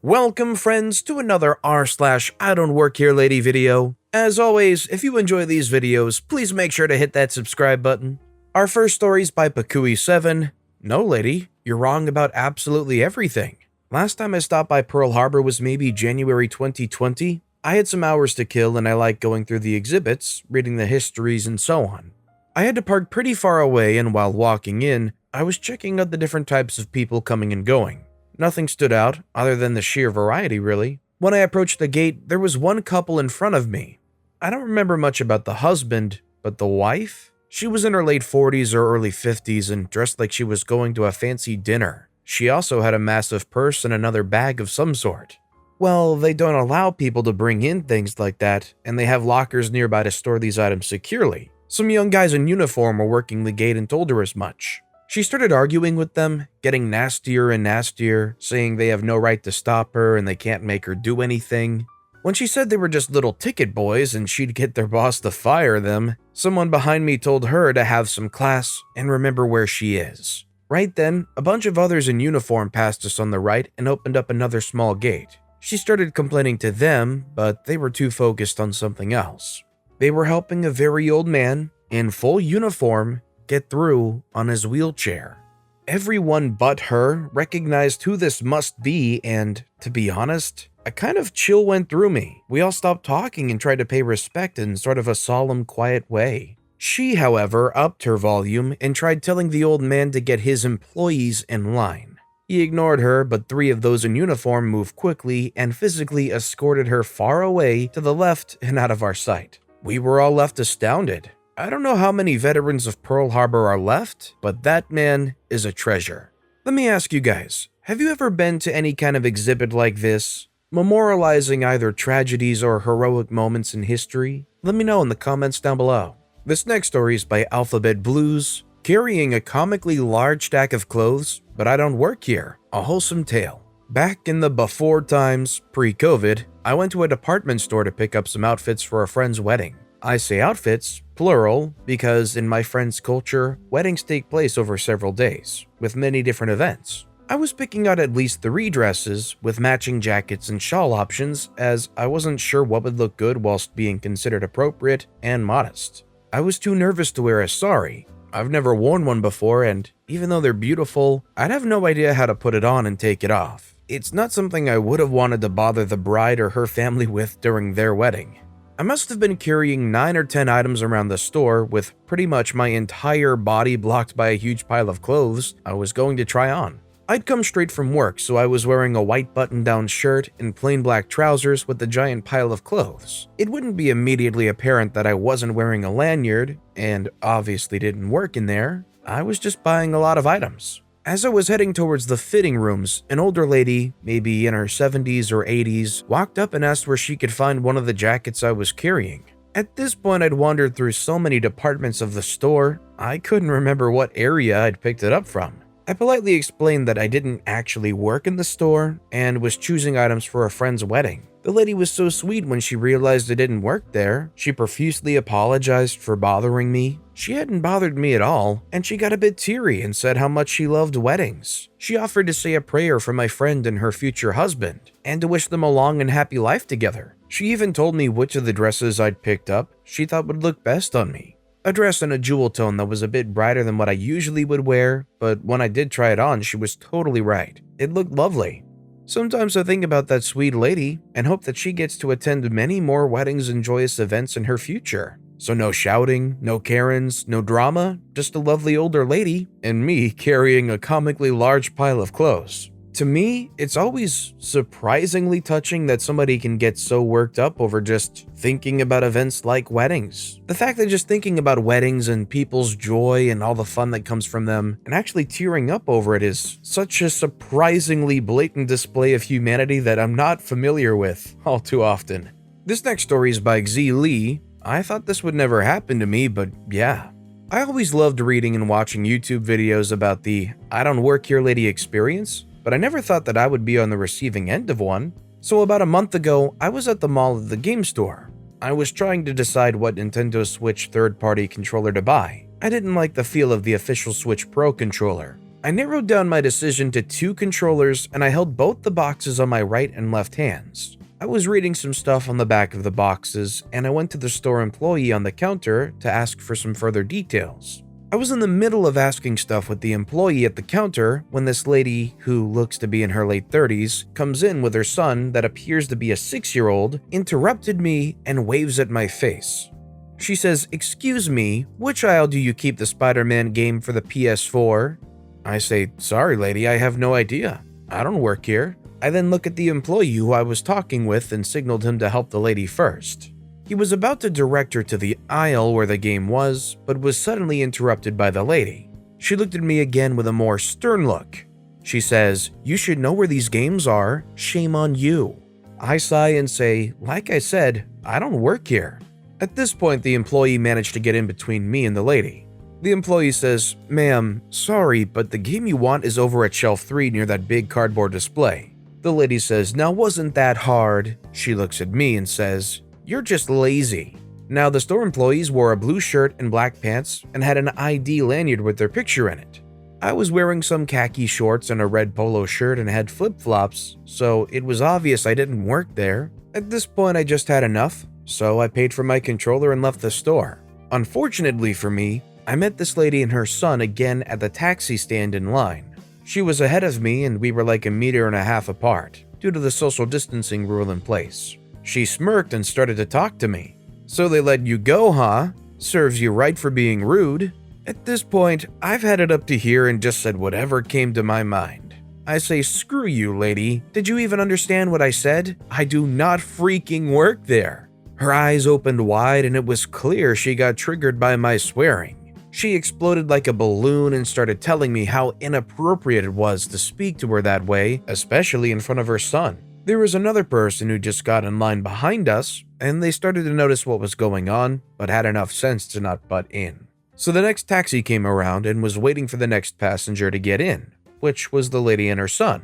Welcome friends to another r/I don't work here lady video. As always, if you enjoy these videos, please make sure to hit that subscribe button. Our first story is by Pakui7. No lady, you're wrong about absolutely everything. Last time I stopped by Pearl Harbor was maybe January 2020. I had some hours to kill and I like going through the exhibits, reading the histories and so on. I had to park pretty far away and while walking in, I was checking out the different types of people coming and going. Nothing stood out, other than the sheer variety really. When I approached the gate, there was one couple in front of me. I don't remember much about the husband, but the wife? She was in her late 40s or early 50s and dressed like she was going to a fancy dinner. She also had a massive purse and another bag of some sort. Well, they don't allow people to bring in things like that, and they have lockers nearby to store these items securely. Some young guys in uniform were working the gate and told her as much. She started arguing with them, getting nastier and nastier, saying they have no right to stop her and they can't make her do anything. When she said they were just little ticket boys and she'd get their boss to fire them, someone behind me told her to have some class and remember where she is. Right then, a bunch of others in uniform passed us on the right and opened up another small gate. She started complaining to them, but they were too focused on something else. They were helping a very old man, in full uniform, get through on his wheelchair. Everyone but her recognized who this must be and, to be honest, a kind of chill went through me. We all stopped talking and tried to pay respect in sort of a solemn, quiet way. She, however, upped her volume and tried telling the old man to get his employees in line. He ignored her, but three of those in uniform moved quickly and physically escorted her far away to the left and out of our sight. We were all left astounded. I don't know how many veterans of Pearl Harbor are left, but that man is a treasure. Let me ask you guys, have you ever been to any kind of exhibit like this, memorializing either tragedies or heroic moments in history? Let me know in the comments down below. This next story is by Alphabet Blues, carrying a comically large stack of clothes, but I don't work here, a wholesome tale. Back in the before times, pre-COVID, I went to a department store to pick up some outfits for a friend's wedding. I say outfits, plural, because in my friend's culture, weddings take place over several days, with many different events. I was picking out at least 3 dresses with matching jackets and shawl options as I wasn't sure what would look good whilst being considered appropriate and modest. I was too nervous to wear a sari. I've never worn one before and even though they're beautiful, I'd have no idea how to put it on and take it off. It's not something I would have wanted to bother the bride or her family with during their wedding. I must have been carrying 9 or 10 items around the store with pretty much my entire body blocked by a huge pile of clothes I was going to try on. I'd come straight from work, so I was wearing a white button-down shirt and plain black trousers with a giant pile of clothes. It wouldn't be immediately apparent that I wasn't wearing a lanyard, and obviously didn't work in there. I was just buying a lot of items. As I was heading towards the fitting rooms, an older lady, maybe in her 70s or 80s, walked up and asked where she could find one of the jackets I was carrying. At this point, I'd wandered through so many departments of the store, I couldn't remember what area I'd picked it up from. I politely explained that I didn't actually work in the store and was choosing items for a friend's wedding. The lady was so sweet when she realized I didn't work there. She profusely apologized for bothering me. She hadn't bothered me at all, and she got a bit teary and said how much she loved weddings. She offered to say a prayer for my friend and her future husband, and to wish them a long and happy life together. She even told me which of the dresses I'd picked up she thought would look best on me. A dress in a jewel tone that was a bit brighter than what I usually would wear, but when I did try it on, she was totally right. It looked lovely. Sometimes I think about that sweet lady and hope that she gets to attend many more weddings and joyous events in her future. So no shouting, no Karens, no drama, just a lovely older lady and me carrying a comically large pile of clothes. To me, it's always surprisingly touching that somebody can get so worked up over just thinking about events like weddings. The fact that just thinking about weddings and people's joy and all the fun that comes from them and actually tearing up over it is such a surprisingly blatant display of humanity that I'm not familiar with all too often. This next story is by Xi Lee. I thought this would never happen to me, but yeah. I always loved reading and watching YouTube videos about the I don't work here lady experience, but I never thought that I would be on the receiving end of one. So about a month ago, I was at the mall at the game store. I was trying to decide what Nintendo Switch third-party controller to buy. I didn't like the feel of the official Switch Pro controller. I narrowed down my decision to 2 controllers and I held both the boxes on my right and left hands. I was reading some stuff on the back of the boxes and I went to the store employee on the counter to ask for some further details. I was in the middle of asking stuff with the employee at the counter when this lady, who looks to be in her late 30s, comes in with her son that appears to be a 6-year-old, interrupted me and waves at my face. She says, "Excuse me, which aisle do you keep the Spider-Man game for the PS4? I say, "Sorry lady, I have no idea. I don't work here." I then look at the employee who I was talking with and signaled him to help the lady first. He was about to direct her to the aisle where the game was, but was suddenly interrupted by the lady. She looked at me again with a more stern look. She says, "You should know where these games are. Shame on you." I sigh and say, "Like I said, I don't work here." At this point, the employee managed to get in between me and the lady. The employee says, "Ma'am, sorry, but the game you want is over at shelf 3 near that big cardboard display." The lady says, "Now wasn't that hard?" She looks at me and says, "You're just lazy." Now the store employees wore a blue shirt and black pants and had an ID lanyard with their picture in it. I was wearing some khaki shorts and a red polo shirt and had flip-flops, so it was obvious I didn't work there. At this point I just had enough, so I paid for my controller and left the store. Unfortunately for me, I met this lady and her son again at the taxi stand in line. She was ahead of me and we were like 1.5 meters apart, due to the social distancing rule in place. She smirked and started to talk to me. "So they let you go, huh? Serves you right for being rude." At this point, I've had it up to here and just said whatever came to my mind. I say, "Screw you, lady. Did you even understand what I said? I do not freaking work there." Her eyes opened wide and it was clear she got triggered by my swearing. She exploded like a balloon and started telling me how inappropriate it was to speak to her that way, especially in front of her son. There was another person who just got in line behind us, and they started to notice what was going on, but had enough sense to not butt in. So the next taxi came around and was waiting for the next passenger to get in, which was the lady and her son.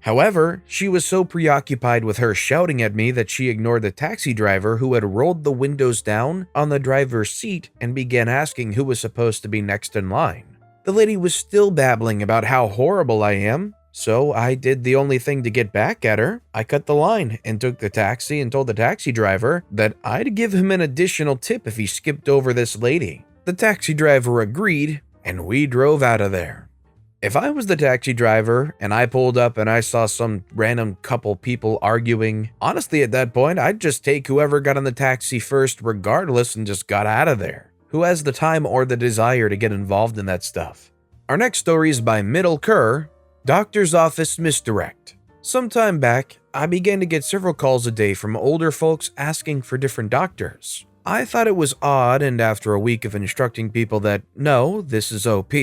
However, she was so preoccupied with her shouting at me that she ignored the taxi driver who had rolled the windows down on the driver's seat and began asking who was supposed to be next in line. The lady was still babbling about how horrible I am, so I did the only thing to get back at her. I cut the line and took the taxi and told the taxi driver that I'd give him an additional tip if he skipped over this lady. The taxi driver agreed, and we drove out of there. If I was the taxi driver and I pulled up and I saw some random couple people arguing, honestly at that point I'd just take whoever got in the taxi first regardless and just got out of there. Who has the time or the desire to get involved in that stuff? Our next story is by Middle Kerr, Doctor's Office Misdirect. Sometime back, I began to get several calls a day from older folks asking for different doctors. I thought it was odd, and after a week of instructing people that, no, this is OP,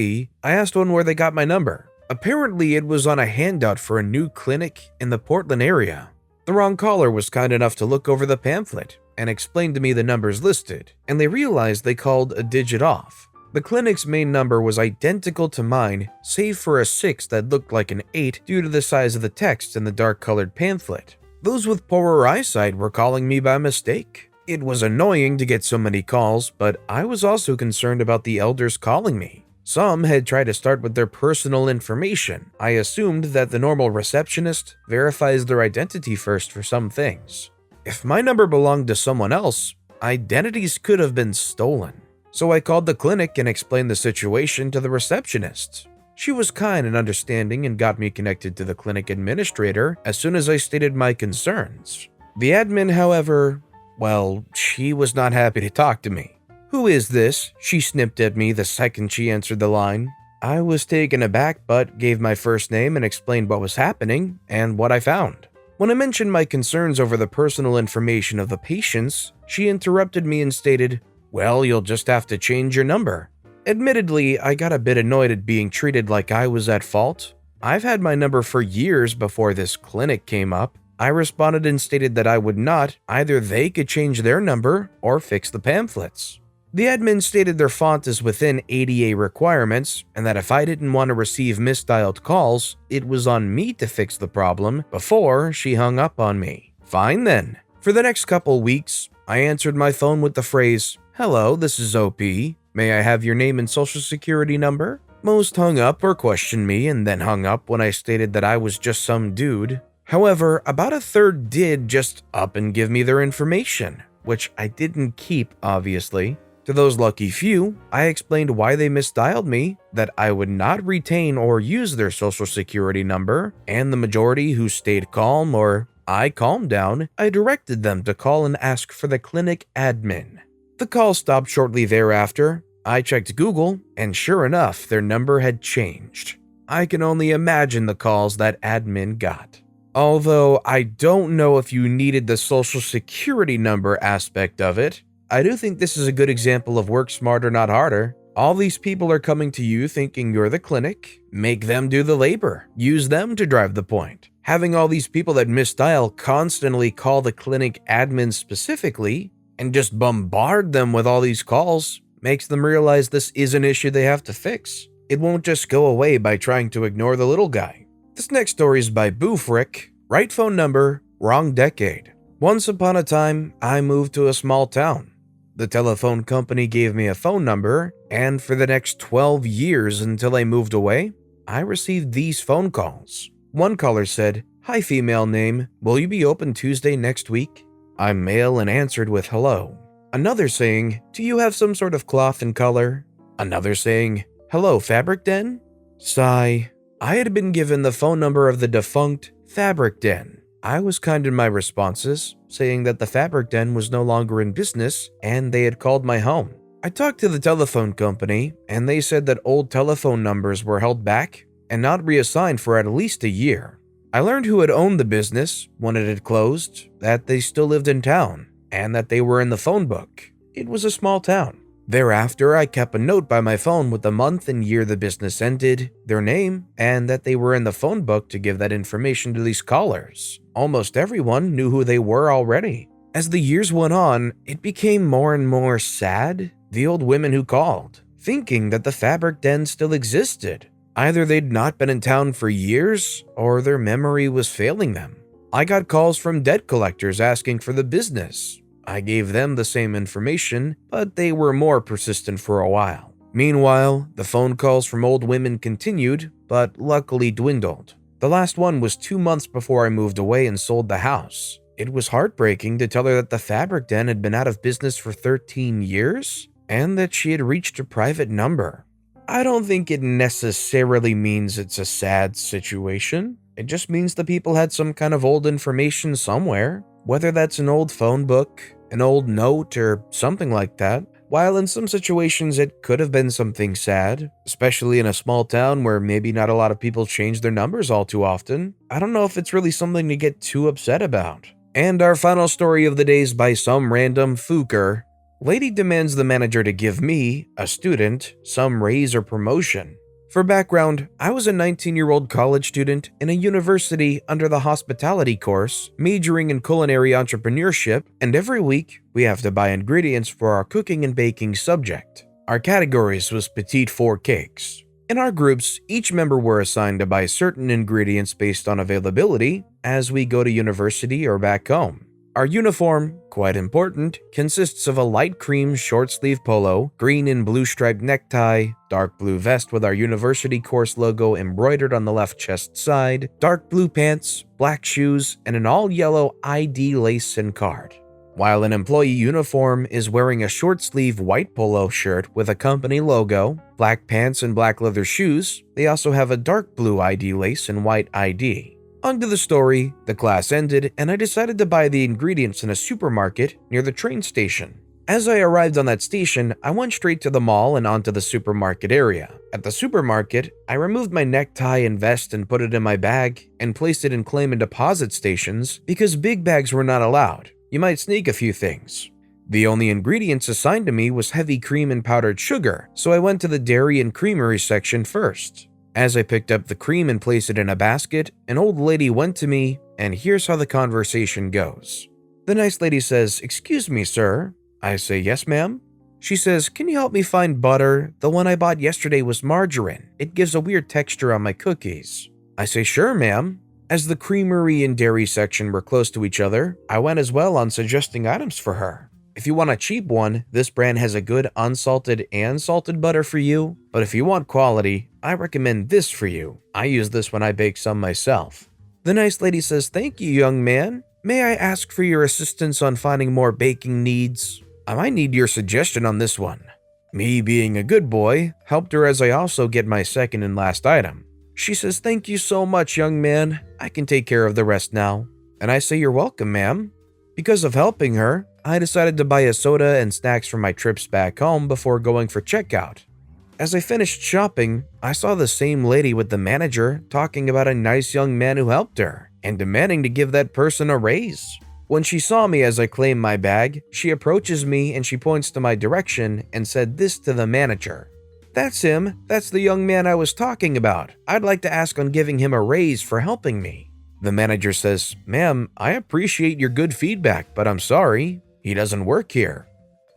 I asked one where they got my number. Apparently, it was on a handout for a new clinic in the Portland area. The wrong caller was kind enough to look over the pamphlet and explain to me the numbers listed, and they realized they called a digit off. The clinic's main number was identical to mine, save for a 6 that looked like an 8 due to the size of the text in the dark-colored pamphlet. Those with poorer eyesight were calling me by mistake. It was annoying to get so many calls, but I was also concerned about the elders calling me. Some had tried to start with their personal information. I assumed that the normal receptionist verifies their identity first for some things. If my number belonged to someone else, identities could have been stolen. So I called the clinic and explained the situation to the receptionist. She was kind and understanding and got me connected to the clinic administrator as soon as I stated my concerns. The admin, however, well, she was not happy to talk to me. "Who is this?" she snipped at me the second she answered the line. I was taken aback but gave my first name and explained what was happening and what I found. When I mentioned my concerns over the personal information of the patients, she interrupted me and stated, "Well, you'll just have to change your number." Admittedly, I got a bit annoyed at being treated like I was at fault. I've had my number for years before this clinic came up. I responded and stated that I would not. Either they could change their number or fix the pamphlets. The admin stated their font is within ADA requirements and that if I didn't want to receive misdialed calls, it was on me to fix the problem before she hung up on me. Fine then. For the next couple weeks, I answered my phone with the phrase, "Hello, this is OP. May I have your name and social security number?" Most hung up or questioned me and then hung up when I stated that I was just some dude. However, about a third did just up and give me their information, which I didn't keep, obviously. To those lucky few, I explained why they misdialed me, that I would not retain or use their social security number, and the majority who stayed calm or I calmed down, I directed them to call and ask for the clinic admin. The call stopped shortly thereafter. I checked Google, and sure enough, their number had changed. I can only imagine the calls that admin got. Although I don't know if you needed the social security number aspect of it, I do think this is a good example of work smarter, not harder. All these people are coming to you thinking you're the clinic. Make them do the labor. Use them to drive the point. Having all these people that misdial constantly call the clinic admin specifically and just bombard them with all these calls makes them realize this is an issue they have to fix. It won't just go away by trying to ignore the little guy. This next story is by Boofrick. Right phone number, wrong decade. Once upon a time, I moved to a small town. The telephone company gave me a phone number, and for the next 12 years until I moved away, I received these phone calls. One caller said, "Hi female name, will you be open Tuesday next week?" I'm male and answered with hello. Another saying, "Do you have some sort of cloth and color?" Another saying, "Hello, Fabric Den?" Sigh. I had been given the phone number of the defunct Fabric Den. I was kind in my responses, saying that the Fabric Den was no longer in business and they had called my home. I talked to the telephone company and they said that old telephone numbers were held back and not reassigned for at least a year. I learned who had owned the business when it had closed, that they still lived in town, and that they were in the phone book. It was a small town. Thereafter, I kept a note by my phone with the month and year the business ended, their name, and that they were in the phone book to give that information to these callers. Almost everyone knew who they were already. As the years went on, it became more and more sad, the old women who called, thinking that the Fabric Den still existed. Either they'd not been in town for years, or their memory was failing them. I got calls from debt collectors asking for the business. I gave them the same information, but they were more persistent for a while. Meanwhile, the phone calls from old women continued, but luckily dwindled. The last one was 2 months before I moved away and sold the house. It was heartbreaking to tell her that the Fabric Den had been out of business for 13 years, and that she had reached a private number. I don't think it necessarily means it's a sad situation. It just means the people had some kind of old information somewhere, whether that's an old phone book, an old note, or something like that. While in some situations it could have been something sad, especially in a small town where maybe not a lot of people change their numbers all too often, I don't know if it's really something to get too upset about. And our final story of the day is by some random fooker. Lady demands the manager to give me, a student, some raise or promotion. For background, I was a 19-year-old college student in a university under the hospitality course, majoring in culinary entrepreneurship, and every week we have to buy ingredients for our cooking and baking subject. Our categories was petite four cakes. In our groups, each member were assigned to buy certain ingredients based on availability as we go to university or back home. Our uniform, quite important, consists of a light cream short-sleeve polo, green and blue striped necktie, dark blue vest with our university course logo embroidered on the left chest side, dark blue pants, black shoes, and an all-yellow ID lace and card. While an employee uniform is wearing a short-sleeve white polo shirt with a company logo, black pants and black leather shoes, they also have a dark blue ID lace and white ID. On to the story, the class ended, and I decided to buy the ingredients in a supermarket near the train station. As I arrived on that station, I went straight to the mall and onto the supermarket area. At the supermarket, I removed my necktie and vest and put it in my bag and placed it in claim and deposit stations because big bags were not allowed. You might sneak a few things. The only ingredients assigned to me was heavy cream and powdered sugar, so I went to the dairy and creamery section first. As I picked up the cream and placed it in a basket, an old lady went to me, and here's how the conversation goes. The nice lady says, "Excuse me, sir." I say, "Yes, ma'am." She says, "Can you help me find butter? The one I bought yesterday was margarine. It gives a weird texture on my cookies." I say, "Sure, ma'am." As the creamery and dairy section were close to each other, I went as well on suggesting items for her. If you want a cheap one, this brand has a good unsalted and salted butter for you, but if you want quality, I recommend this for you. I use this when I bake some myself. The nice lady says, "Thank you, young man. May I ask for your assistance on finding more baking needs? I might need your suggestion on this one." Me, being a good boy, helped her as I also get my second and last item. She says, "Thank you so much, young man. I can take care of the rest now." And I say, "You're welcome, ma'am." Because of helping her, I decided to buy a soda and snacks for my trips back home before going for checkout. As I finished shopping, I saw the same lady with the manager talking about a nice young man who helped her and demanding to give that person a raise. When she saw me as I claimed my bag, she approaches me and she points to my direction and said this to the manager. "That's him. That's the young man I was talking about. I'd like to ask on giving him a raise for helping me." The manager says, "Ma'am, I appreciate your good feedback, but I'm sorry, he doesn't work here."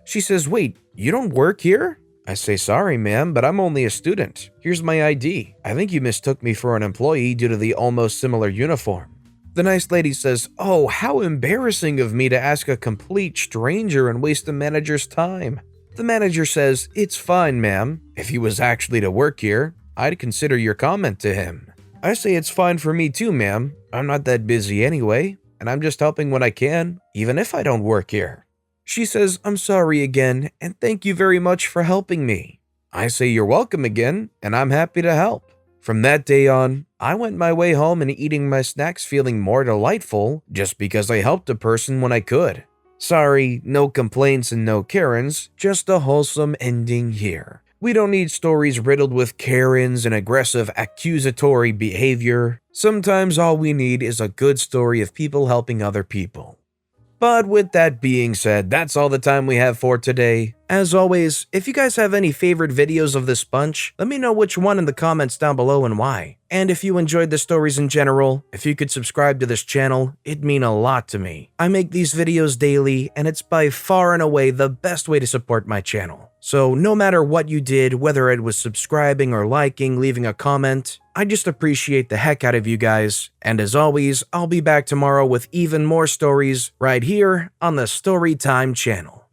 She says, "Wait, you don't work here?" I say, "Sorry, ma'am, but I'm only a student. Here's my ID. I think you mistook me for an employee due to the almost similar uniform." The nice lady says, "Oh, how embarrassing of me to ask a complete stranger and waste the manager's time." The manager says, "It's fine, ma'am. If he was actually to work here, I'd consider your comment to him." I say, "It's fine for me too, ma'am. I'm not that busy anyway, and I'm just helping when I can, even if I don't work here." She says, "I'm sorry again, and thank you very much for helping me." I say, "You're welcome again, and I'm happy to help." From that day on, I went my way home and eating my snacks feeling more delightful just because I helped a person when I could. Sorry, no complaints and no Karens, just a wholesome ending here. We don't need stories riddled with Karens and aggressive accusatory behavior. Sometimes all we need is a good story of people helping other people. But with that being said, that's all the time we have for today. As always, if you guys have any favorite videos of this bunch, let me know which one in the comments down below and why. And if you enjoyed the stories in general, if you could subscribe to this channel, it'd mean a lot to me. I make these videos daily, and it's by far and away the best way to support my channel. So no matter what you did, whether it was subscribing or liking, leaving a comment, I just appreciate the heck out of you guys. And as always, I'll be back tomorrow with even more stories right here on the Storytime channel.